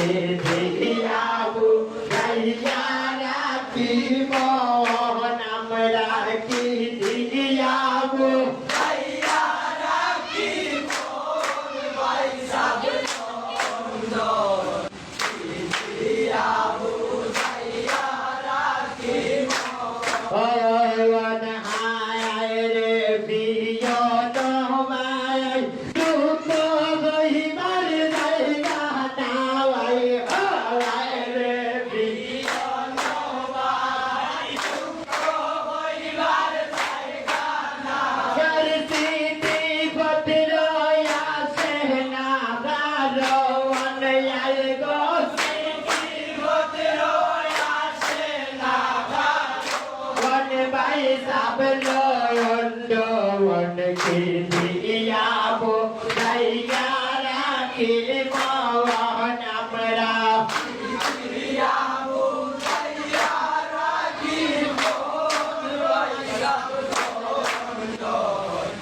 দিয়াবো গাইয়া রাখি মন আমরা কি দিয়াবো গাইয়া রাখি মন ভাই সাবে সুন্দর দিয়াবো গাইয়া রাখি মন হায় রে প্রিয় তোমায় দুঃখ গহিবার জায়গা নাওয়াই হায় রে প্রিয় তোমায় দুঃখ গহিবার জায়গা নাওয়াই স্মৃতি পত্র আসে না গারওয়ান আই গো স্মৃতি পত্র আসে না গারওয়ান ভাই সাবলো অন্ডন কি দিয়াবো গাইয়া রাখি মন আমরা দিয়াবো গাইয়া রাখি মন ভাই সাবলো অন্ডন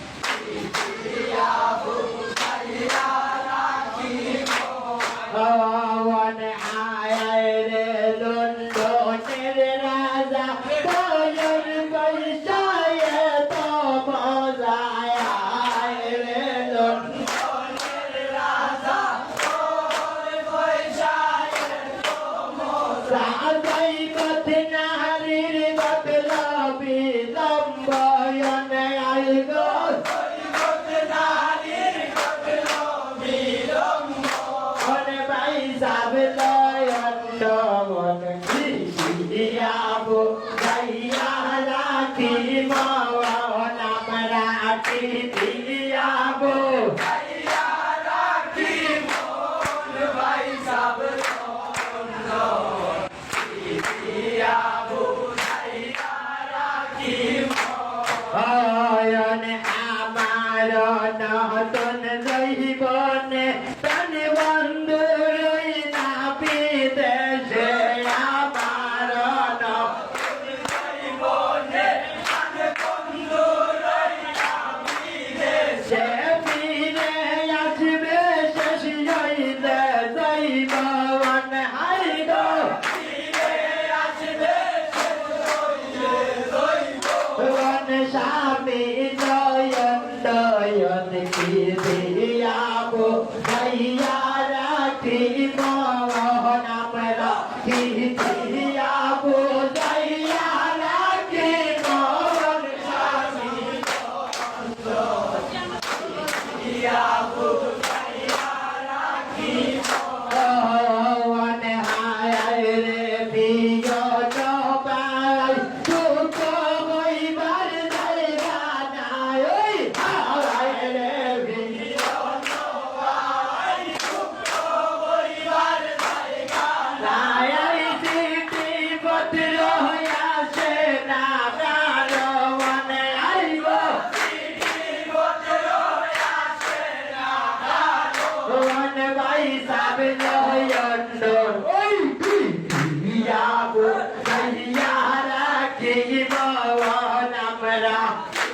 দিয়াবো গাইয়া রাখি মন আয় রে লন্ডনের রাজা তোর বৈশায় তো মজায় আয় রে লন্ডনের রাজা তোর বৈশায় তো মজায় যাই পথ নারীর বদলা বিলম্বয়ন আয় গো পথ নারীর বদলা বিলম্বয়ন ভাই সাবলয়ন মন দিয়াবো গাইয়া রাখি মন আমরা কি দিয়াবো গাইয়া রাখি মন ভাই সাবলয়ন দিয়াবো গাইয়া রাখি মন আমার নতুন জৈবনে প্রাণ বন্ধু রই না বিদেশে আমার নতুন জৈবনে প্রাণ বন্ধু রই না বিদেশে ফিরে আসবে শেষ হইলে জৈবন হাই গো ফিরে আসবে শেষ হইলে জৈবন স্বামী নয়ন নয়ন কি দিয়াবো গাইয়া রাখি মন আমরা কি দিয়াবো গাইয়া রাখি মন স্বামী দিয়াবো গাইয়া রাখি মন হায় রে প্রিয় তোমায় দুঃখ হইবার জায়গা নাই ওই হায় রে প্রিয় তোমায় দুঃখ হইবার জায়গা নাই এই চিঠি পত্র আসে না গারওয়ান আইব চিঠি পত্র আসে না গারওয়ান ভাই সাবলয়ন ওই দিয়াবো গাইয়া রাখি মন আমরা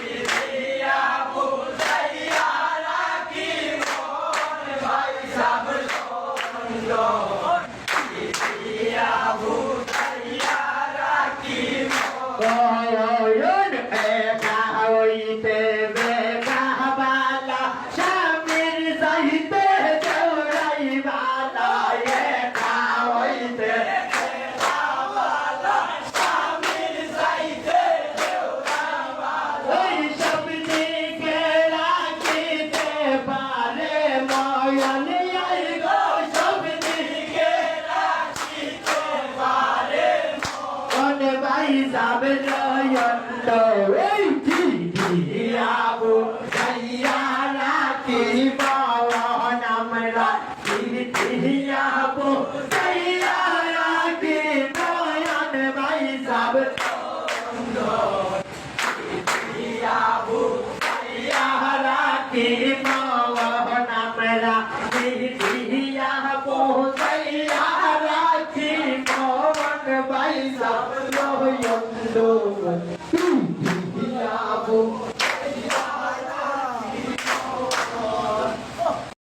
দিয়াবো গাইয়া রাখি মন ভাই সাবলয়ন দিয়াবো গাইয়া রাখি মন একা হইতে বেকা বালা স্বামীর সহিতে চৌড়াই বালা একা হইতে বেকা বালা স্বামীর সহিতে চৌড়াই বালা ওই সব দিকে রাখিতে পারে ময়ন আই গো সব দিকে রাখিতে পারে মন ভাই সাবলয়ন এই দিয়াবো গাইয়া রাখি মন আমরা দিয়াবো গাইয়া রাখি মন ভাই সাবলয়ন দিয়াবো গাইয়া রাখি মন আমরা দিয়াবো গাইয়া রাখি মন ভাই সাবলয়ন